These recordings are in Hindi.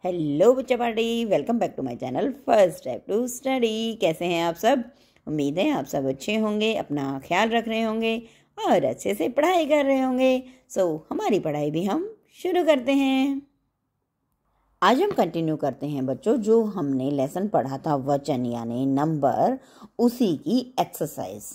हेलो बच्चा party, welcome back to my channel first step to study. कैसे हैं आप सब? उम्मीद है आप सब अच्छे होंगे, अपना ख्याल रख रहे होंगे और अच्छे से पढ़ाई कर रहे होंगे। हमारी पढ़ाई भी हम शुरू करते हैं। आज हम कंटिन्यू करते हैं बच्चों, जो हमने लेसन पढ़ा था वचन यानी नंबर, उसी की एक्सरसाइज।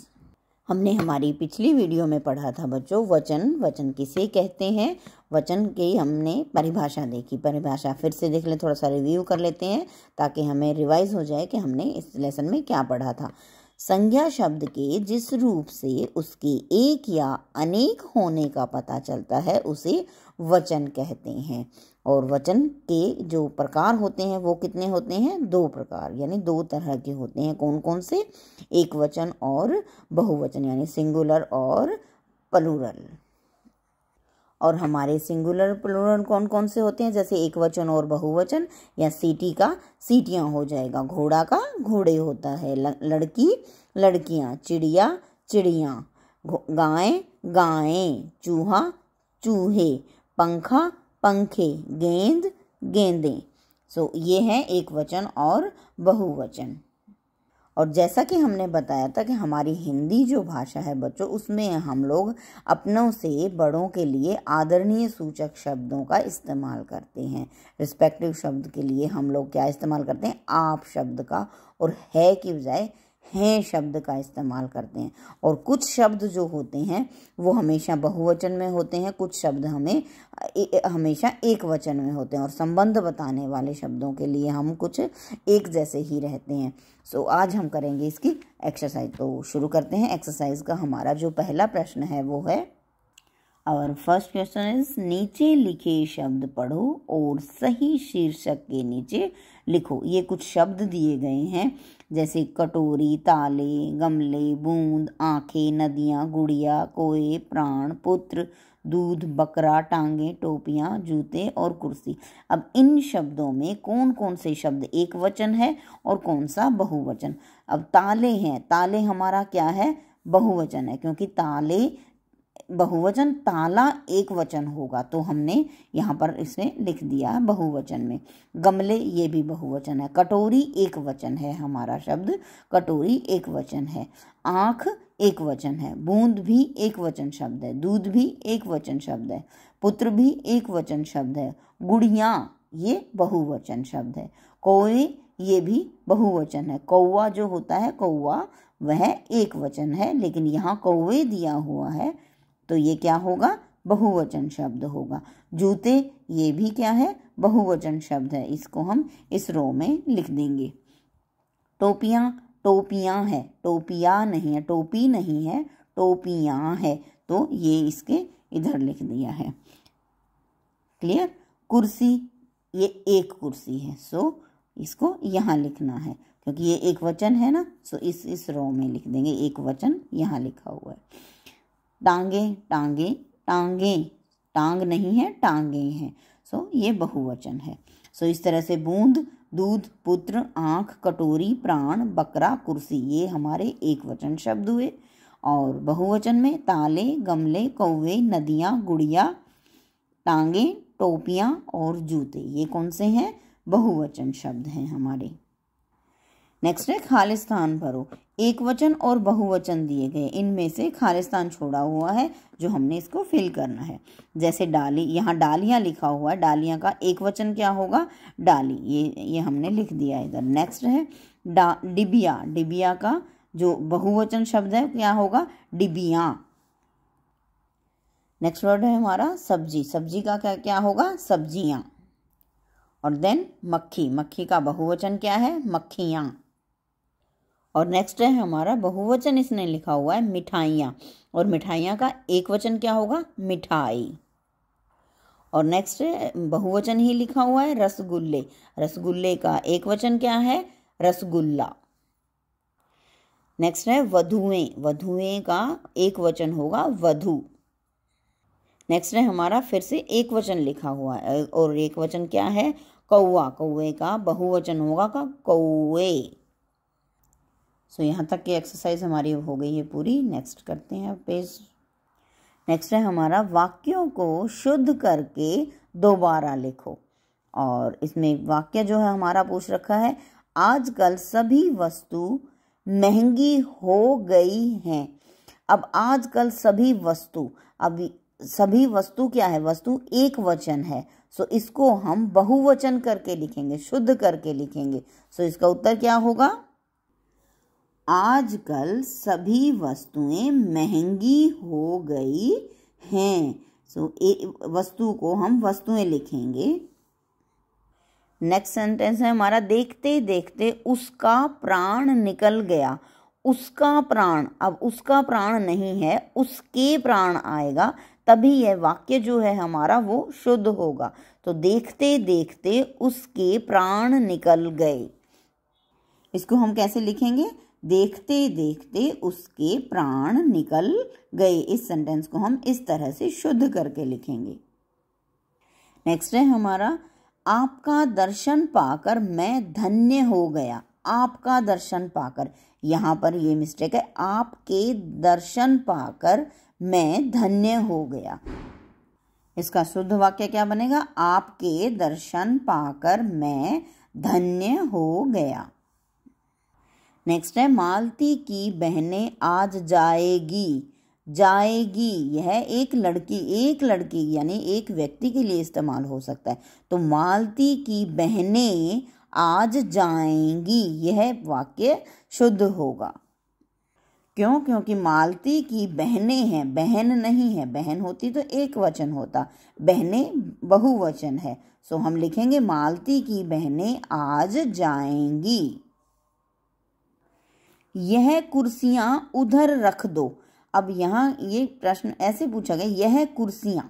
हमने हमारी पिछली वीडियो में पढ़ा था बच्चों वचन किसे कहते हैं। वचन की हमने परिभाषा देखी। परिभाषा फिर से देख लें, थोड़ा सा रिव्यू कर लेते हैं ताकि हमें रिवाइज हो जाए कि हमने इस लेसन में क्या पढ़ा था। संज्ञा शब्द के जिस रूप से उसके एक या अनेक होने का पता चलता है उसे वचन कहते हैं। और वचन के जो प्रकार होते हैं वो कितने होते हैं? 2 प्रकार, यानी 2 तरह के होते हैं। कौन कौन से? एक वचन और बहुवचन, यानी सिंगुलर और प्लूरल। और हमारे सिंगुलर प्लूरल कौन कौन से होते हैं? जैसे एक वचन और बहुवचन, या सीटी का सीटियाँ हो जाएगा, घोड़ा का घोड़े होता है, लड़की लड़कियाँ, चिड़िया चिड़ियाँ, गाय गायें, चूहा चूहे, पंखा पंखे, गेंद गेंदें। ये है एक वचन और बहुवचन। और जैसा कि हमने बताया था कि हमारी हिंदी जो भाषा है बच्चों, उसमें हम लोग अपनों से बड़ों के लिए आदरणीय सूचक शब्दों का इस्तेमाल करते हैं। रिस्पेक्टिव शब्द के लिए हम लोग क्या इस्तेमाल करते हैं? आप शब्द का, और है की बजाय हैं शब्द का इस्तेमाल करते हैं। और कुछ शब्द जो होते हैं वो हमेशा बहुवचन में होते हैं, कुछ शब्द हमेशा एक वचन में होते हैं। और संबंध बताने वाले शब्दों के लिए हम कुछ एक जैसे ही रहते हैं। आज हम करेंगे इसकी एक्सरसाइज। तो शुरू करते हैं एक्सरसाइज का। हमारा जो पहला प्रश्न है वो है, और फर्स्ट क्वेश्चन इज, नीचे लिखे शब्द पढ़ो और सही शीर्षक के नीचे लिखो। ये कुछ शब्द दिए गए हैं, जैसे कटोरी, ताले, गमले, बूंद, आंखें, नदियाँ, गुड़िया, कोए, प्राण, पुत्र, दूध, बकरा, टांगे, टोपियाँ, जूते और कुर्सी। अब इन शब्दों में कौन कौन से शब्द एक वचन है और कौन सा बहुवचन? अब ताले हैं, ताले हमारा क्या है? बहुवचन है, क्योंकि ताले बहुवचन, ताला एक वचन होगा, तो हमने यहाँ पर इसमें लिख दिया बहुवचन में। गमले ये भी बहुवचन है। कटोरी एक वचन है, हमारा शब्द कटोरी एक वचन है। आँख एक वचन है। बूंद भी एक वचन शब्द है। दूध भी एक वचन शब्द है। पुत्र भी एक वचन शब्द है। गुड़िया ये बहुवचन शब्द है। कोए ये भी बहुवचन है। कौवा जो होता है, कौवा वह एक वचन है, लेकिन यहाँ कौवे दिया हुआ है तो ये क्या होगा? बहुवचन शब्द होगा। जूते ये भी क्या है? बहुवचन शब्द है, इसको हम इस रो में लिख देंगे। टोपियाँ, टोपियाँ है, टोपिया नहीं है, टोपी नहीं है, टोपियाँ है, तो ये इसके इधर लिख दिया है। क्लियर? कुर्सी ये एक कुर्सी है, इसको यहाँ लिखना है, क्योंकि ये एक वचन है ना, इस रो में लिख देंगे, एक वचन यहाँ लिखा हुआ है। टांगे, टांगे, टांगे, टांग नहीं है, टांगे हैं, ये बहुवचन है। इस तरह से बूंद, दूध, पुत्र, आँख, कटोरी, प्राण, बकरा, कुर्सी ये हमारे एक वचन शब्द हुए। और बहुवचन में ताले, गमले, कौवे, नदियाँ, गुड़िया, टांगे, टोपियाँ और जूते ये कौन से हैं? बहुवचन शब्द हैं हमारे। नेक्स्ट है खालिस्तान भरो। एक वचन और बहुवचन दिए गए, इनमें से खालिस्तान छोड़ा हुआ है जो हमने इसको फिल करना है। जैसे डाली, यहाँ डालियाँ लिखा हुआ है, डालियाँ का एक वचन क्या होगा? डाली, ये हमने लिख दिया इधर। नेक्स्ट है डिबिया, डिबिया का जो बहुवचन शब्द है क्या होगा? डिबियाँ। नेक्स्ट वर्ड है हमारा सब्जी, सब्जी का क्या होगा? सब्जियाँ। और देन मक्खी, मक्खी का बहुवचन क्या है? मक्खियाँ। और नेक्स्ट है हमारा बहुवचन, इसने लिखा हुआ है मिठाइयाँ, और मिठाइयाँ का एक वचन क्या होगा? मिठाई। और नेक्स्ट है बहुवचन ही लिखा हुआ है रसगुल्ले, रसगुल्ले का एक वचन क्या है? रसगुल्ला। नेक्स्ट है वधुएं, वधुएं का एक वचन होगा वधु। नेक्स्ट है हमारा फिर से एक वचन लिखा हुआ है, और एक वचन क्या है? कौवा, कौवे का बहुवचन होगा कौवे। यहाँ तक की एक्सरसाइज हमारी हो गई है पूरी। नेक्स्ट करते हैं पेज। नेक्स्ट है हमारा वाक्यों को शुद्ध करके दोबारा लिखो। और इसमें वाक्य जो है हमारा पूछ रखा है, आजकल सभी वस्तु महंगी हो गई हैं। अब आजकल सभी वस्तु, अब सभी वस्तु क्या है, वस्तु एक वचन है, सो इसको हम बहुवचन करके लिखेंगे, शुद्ध करके लिखेंगे। सो इसका उत्तर क्या होगा, आजकल सभी वस्तुएं महंगी हो गई हैं। सो वस्तु को हम वस्तुएं लिखेंगे। नेक्स्ट सेंटेंस है हमारा, देखते देखते उसका प्राण निकल गया। उसका प्राण, अब उसका प्राण नहीं है, उसके प्राण आएगा, तभी यह वाक्य जो है हमारा वो शुद्ध होगा। तो देखते देखते उसके प्राण निकल गए, इसको हम कैसे लिखेंगे, देखते देखते उसके प्राण निकल गए। इस सेंटेंस को हम इस तरह से शुद्ध करके लिखेंगे। नेक्स्ट है हमारा, आपका दर्शन पाकर मैं धन्य हो गया। आपका दर्शन पाकर, यहाँ पर ये मिस्टेक है, आपके दर्शन पाकर मैं धन्य हो गया। इसका शुद्ध वाक्य क्या बनेगा, आपके दर्शन पाकर मैं धन्य हो गया। नेक्स्ट है, मालती की बहनें आज जाएगी। जाएगी, यह एक लड़की यानी एक व्यक्ति के लिए इस्तेमाल हो सकता है। तो मालती की बहनें आज जाएंगी, यह वाक्य शुद्ध होगा। क्यों, क्योंकि मालती की बहनें हैं, बहन नहीं है, बहन होती तो एक वचन होता, बहनें बहुवचन है। सो हम लिखेंगे मालती की बहनें आज जाएंगी। यह कुर्सियां उधर रख दो। अब यहाँ ये प्रश्न ऐसे पूछा गया, यह कुर्सियां,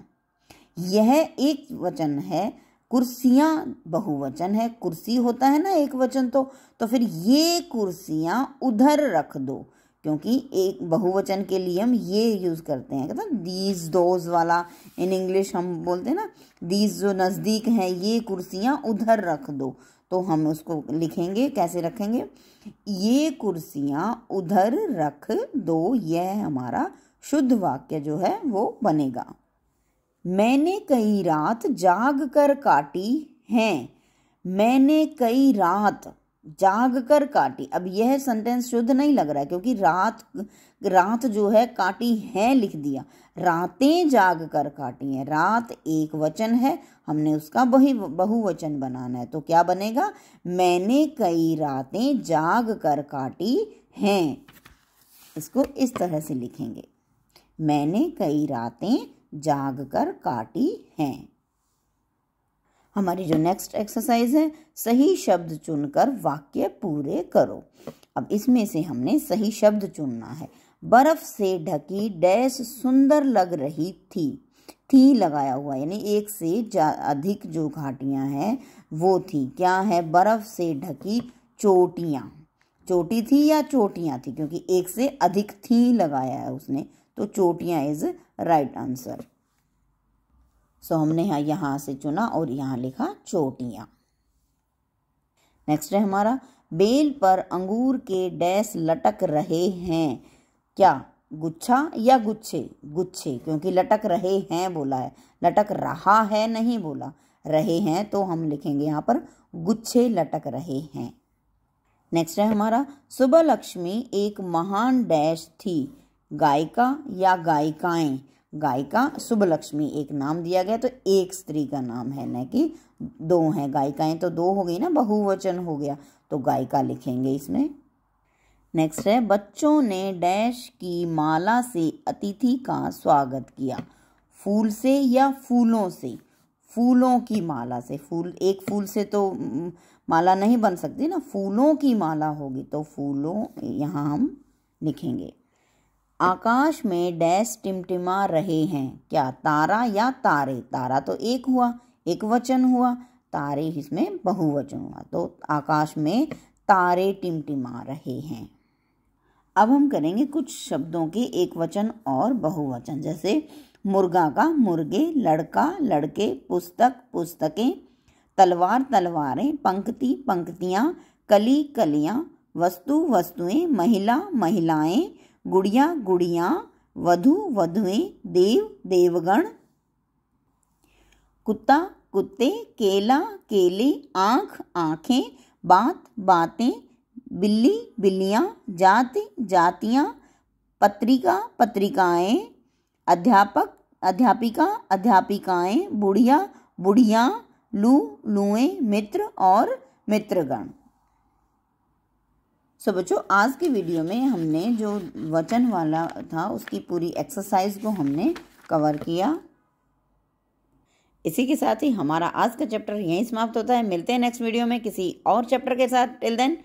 यह एक वचन है, कुर्सियां बहुवचन है, कुर्सी होता है ना एक वचन, तो फिर ये कुर्सियां उधर रख दो, क्योंकि एक बहुवचन के लिए हम ये यूज करते हैं, कहते हैं दीज दोज वाला, इन इंग्लिश हम बोलते हैं ना, दीज जो नजदीक हैं, ये कुर्सियां उधर रख दो। तो हम उसको लिखेंगे, कैसे रखेंगे, ये कुर्सियां उधर रख दो, यह हमारा शुद्ध वाक्य जो है वो बनेगा। मैंने कई रात जाग कर काटी हैं। मैंने कई रात जाग कर काटी, अब यह सेंटेंस शुद्ध नहीं लग रहा है, क्योंकि रात जो है काटी है लिख दिया, रातें जाग कर काटी हैं। रात एक वचन है, हमने उसका बहुवचन बनाना है, तो क्या बनेगा, मैंने कई रातें जाग कर काटी हैं। इसको इस तरह से लिखेंगे, मैंने कई रातें जाग कर काटी हैं। हमारी जो नेक्स्ट एक्सरसाइज है, सही शब्द चुनकर वाक्य पूरे करो। अब इसमें से हमने सही शब्द चुनना है। बर्फ से ढकी डैश सुंदर लग रही थी लगाया हुआ, यानी एक से अधिक जो घाटियां हैं वो थी। क्या है, बर्फ से ढकी चोटियां, चोटी थी या चोटियां थी, क्योंकि एक से अधिक थी लगाया है उसने, तो चोटियां इज राइट आंसर। सो हमने यहाँ से चुना और यहाँ लिखा चोटियां। नेक्स्ट है हमारा, बेल पर अंगूर के डैश लटक रहे हैं। क्या, गुच्छा या गुच्छे, गुच्छे, क्योंकि लटक रहे हैं बोला है, लटक रहा है नहीं बोला, रहे हैं, तो हम लिखेंगे यहाँ पर गुच्छे लटक रहे हैं। नेक्स्ट है हमारा, सुबह लक्ष्मी एक महान डैश थी। गायिका या गायिकाएं, गायिका शुभलक्ष्मी एक नाम दिया गया, तो एक स्त्री का नाम है, न कि दो हैं। गायिकाएं तो दो हो गई ना, बहुवचन हो गया, तो गायिका लिखेंगे इसमें। नेक्स्ट है, बच्चों ने डैश की माला से अतिथि का स्वागत किया। फूल से या फूलों से, फूलों की माला से, फूल एक फूल से तो माला नहीं बन सकती ना, फूलों की माला होगी, तो फूलों यहाँ हम लिखेंगे। आकाश में डैश टिमटिमा रहे हैं। क्या, तारा या तारे, तारा तो एक हुआ, एक वचन हुआ, तारे इसमें बहुवचन हुआ, तो आकाश में तारे टिमटिमा रहे हैं। अब हम करेंगे कुछ शब्दों के एक वचन और बहुवचन, जैसे मुर्गा का मुर्गे, लड़का लड़के, पुस्तक पुस्तकें, तलवार तलवारें, पंक्ति पंक्तियाँ, कली कलियाँ, वस्तु वस्तुएं, महिला महिलाएं, गुड़िया गुड़ियाँ, वधु वधुएं, देव देवगण, कुत्ता कुत्ते, केला, केले, आँख, आँखें, बात, बातें, बिल्ली, बिल्लियाँ, जाति, जातियाँ, पत्रिका, पत्रिकाएं, अध्यापक, अध्यापिका, अध्यापिकाएं, बुढ़िया, बुढ़ियाँ, लू, लुएं, मित्र और मित्रगण। सो बच्चों, आज की वीडियो में हमने जो वचन वाला था उसकी पूरी एक्सरसाइज को हमने कवर किया। इसी के साथ ही हमारा आज का चैप्टर यहीं समाप्त होता है। मिलते हैं नेक्स्ट वीडियो में किसी और चैप्टर के साथ। Till then